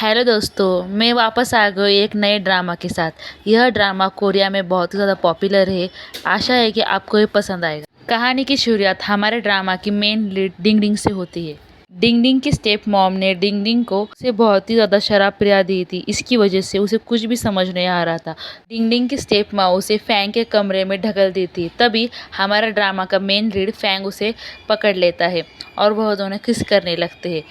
Hello दोस्तों, मैं वापस आ गई एक नए ड्रामा के साथ। यह ड्रामा कोरिया में बहुत ही ज़्यादा पॉपुलर है। आशा है कि आपको ये पसंद आएगा। कहानी की शुरुआत हमारे ड्रामा की मेन लीड डिंग डिंग से होती है। डिंग डिंग की स्टेप मॉम ने डिंग डिंग को उसे बहुत ही ज़्यादा शराब पिला दी थी। इसकी वजह से उसे कुछ भी समझ नहीं आ रहा था। डिंग डिंग की स्टेप माँ उसे फैंग के कमरे में ढकल देती। तभी हमारा ड्रामा का मेन लीड फैंग उसे पकड़ लेता है और वह दोनों किस करने लगते हैं।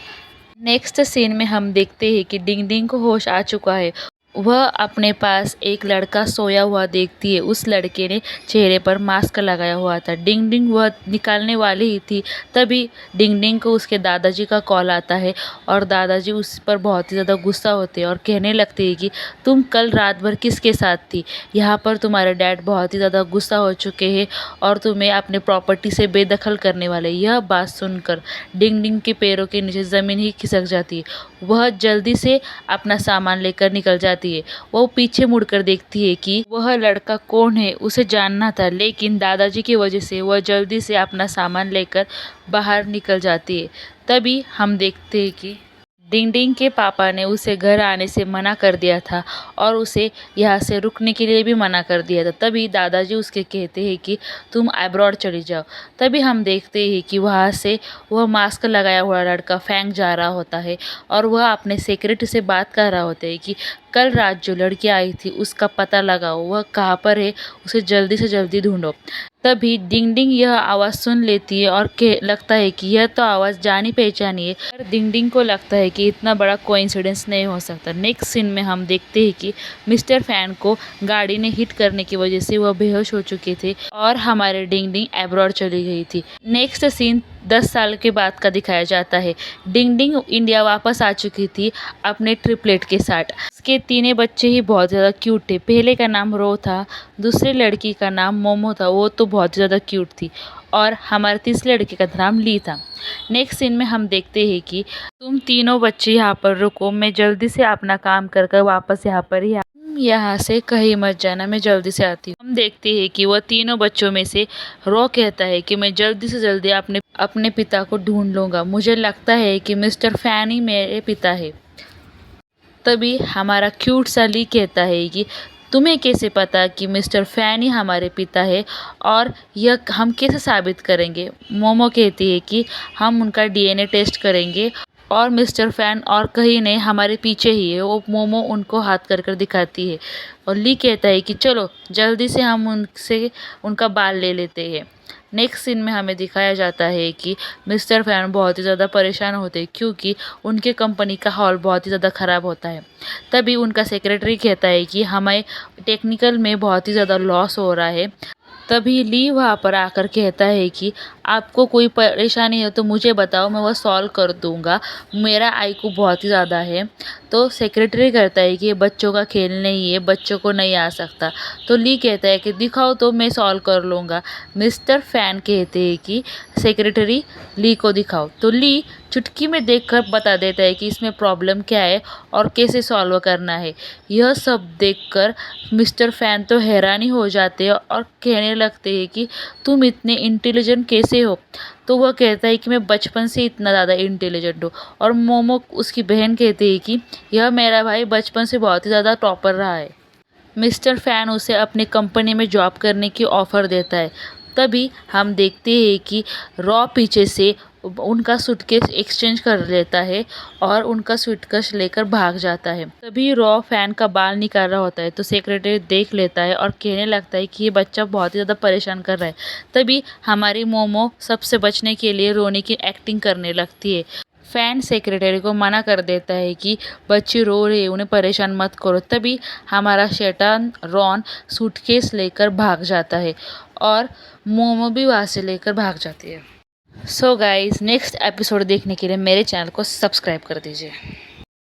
नेक्स्ट सीन में हम देखते हैं कि डिंग डिंग को होश आ चुका है। वह अपने पास एक लड़का सोया हुआ देखती है। उस लड़के ने चेहरे पर मास्क लगाया हुआ था। डिंग डिंग वह निकालने वाली ही थी, तभी डिंग डिंग को उसके दादाजी का कॉल आता है और दादाजी उस पर बहुत ही ज़्यादा गुस्सा होते हैं और कहने लगते हैं कि तुम कल रात भर किसके साथ थी। यहाँ पर तुम्हारे डैड बहुत ही ज़्यादा गुस्सा हो चुके हैं और तुम्हें अपने प्रॉपर्टी से बेदखल करने वाले। यह बात सुनकर डिंग डिंग के पैरों के नीचे ज़मीन ही खिसक जाती है। वह जल्दी से अपना सामान लेकर निकल जाती है। वो पीछे मुड़कर देखती है कि वह लड़का कौन है। उसे जानना था, लेकिन दादाजी की वजह से वह जल्दी से अपना सामान लेकर बाहर निकल जाती है। तभी हम देखते हैं कि डिंग डिंग के पापा ने उसे घर आने से मना कर दिया था और उसे यहाँ से रुकने के लिए भी मना कर दिया था। तभी दादाजी उसके कहते हैं कि तुम अब्रॉड चली जाओ। तभी हम देखते हैं कि वहाँ से वह मास्क लगाया हुआ लड़का फैंग जा रहा होता है और वह अपने सेक्रेटरी से बात कर रहा होता है कि कल रात जो लड़की आई थी उसका पता लगाओ, वह कहाँ पर है, उसे जल्दी से जल्दी ढूंढो। तभी डिंग डिंग यह आवाज़ सुन लेती है और लगता है कि यह तो आवाज़ जानी पहचानी है। पर डिंग डिंग को लगता है कि इतना बड़ा कोइंसिडेंस नहीं हो सकता। नेक्स्ट सीन में हम देखते हैं कि मिस्टर फैन को गाड़ी ने हिट करने की वजह से वह बेहोश हो चुके थे और हमारे डिंग डिंग अब्रॉड चली गई थी। नेक्स्ट सीन 10 साल के बाद का दिखाया जाता है। डिंग डिंग इंडिया वापस आ चुकी थी अपने ट्रिपलेट के साथ। उसके तीनों बच्चे ही बहुत ज़्यादा क्यूट थे। पहले का नाम रो था, दूसरे लड़की का नाम मोमो था, वो तो बहुत ज़्यादा क्यूट थी, और हमारे तीसरे लड़के का नाम ली था। नेक्स्ट सीन में हम देखते हैं कि तुम तीनों बच्चे यहाँ पर रुको, मैं जल्दी से अपना काम कर कर वापस यहाँ पर ही यहाँ से कहीं मत जाना, मैं जल्दी से आती हूँ। हम देखते हैं कि वह तीनों बच्चों में से रो कहता है कि मैं जल्दी से जल्दी अपने पिता को ढूंढ लूँगा। मुझे लगता है कि मिस्टर फैन ही मेरे पिता है। तभी हमारा क्यूट सा ली कहता है कि तुम्हें कैसे पता कि मिस्टर फैन ही हमारे पिता है और यह हम कैसे साबित करेंगे। मोमो कहती है कि हम उनका डीएनए टेस्ट करेंगे और मिस्टर फैन और कहीं नहीं हमारे पीछे ही है। वो मोमो उनको हाथ कर कर दिखाती है और ली कहता है कि चलो जल्दी से हम उनसे उनका बाल ले लेते हैं। नेक्स्ट सीन में हमें दिखाया जाता है कि मिस्टर फैन बहुत ही ज़्यादा परेशान होते हैं क्योंकि उनके कंपनी का हॉल बहुत ही ज़्यादा ख़राब होता है। तभी उनका सेक्रेटरी कहता है कि हमें टेक्निकल में बहुत ही ज़्यादा लॉस हो रहा है। तभी ली वहाँ पर आकर कहता है कि आपको कोई परेशानी है तो मुझे बताओ, मैं वह सॉल्व कर दूँगा, मेरा आईक्यू बहुत ही ज़्यादा है। तो सेक्रेटरी कहता है कि ये बच्चों का खेल नहीं है, बच्चों को नहीं आ सकता। तो ली कहता है कि दिखाओ तो मैं सॉल्व कर लूँगा। मिस्टर फैन कहते हैं कि सेक्रेटरी ली को दिखाओ। तो ली चुटकी में देखकर बता देता है कि इसमें प्रॉब्लम क्या है और कैसे सॉल्व करना है। यह सब देखकर मिस्टर फैन तो हैरानी हो जाते हैं और कहने लगते हैं कि तुम इतने इंटेलिजेंट कैसे हो। तो वह कहता है कि मैं बचपन से इतना ज़्यादा इंटेलिजेंट हूँ। और मोमो उसकी बहन कहती है कि यह मेरा भाई बचपन से बहुत ही ज़्यादा टॉपर रहा है। मिस्टर फैन उसे अपनी कंपनी में जॉब करने की ऑफ़र देता है। तभी हम देखते हैं कि रॉ पीछे से उनका सूटकेस एक्सचेंज कर लेता है और उनका सूटकेस लेकर भाग जाता है। तभी रॉ फैन का बाल निकाल रहा होता है तो सेक्रेटरी देख लेता है और कहने लगता है कि ये बच्चा बहुत ही ज़्यादा परेशान कर रहा है। तभी हमारी मोमो सबसे बचने के लिए रोने की एक्टिंग करने लगती है। फैन सेक्रेटरी को मना कर देता है कि बच्चे रो रहे, उन्हें परेशान मत करो। तभी हमारा शैतान रॉन सूटकेस लेकर भाग जाता है और मोमो भी वहाँ से लेकर भाग जाती है। सो गाइस, नेक्स्ट एपिसोड देखने के लिए मेरे चैनल को सब्सक्राइब कर दीजिए।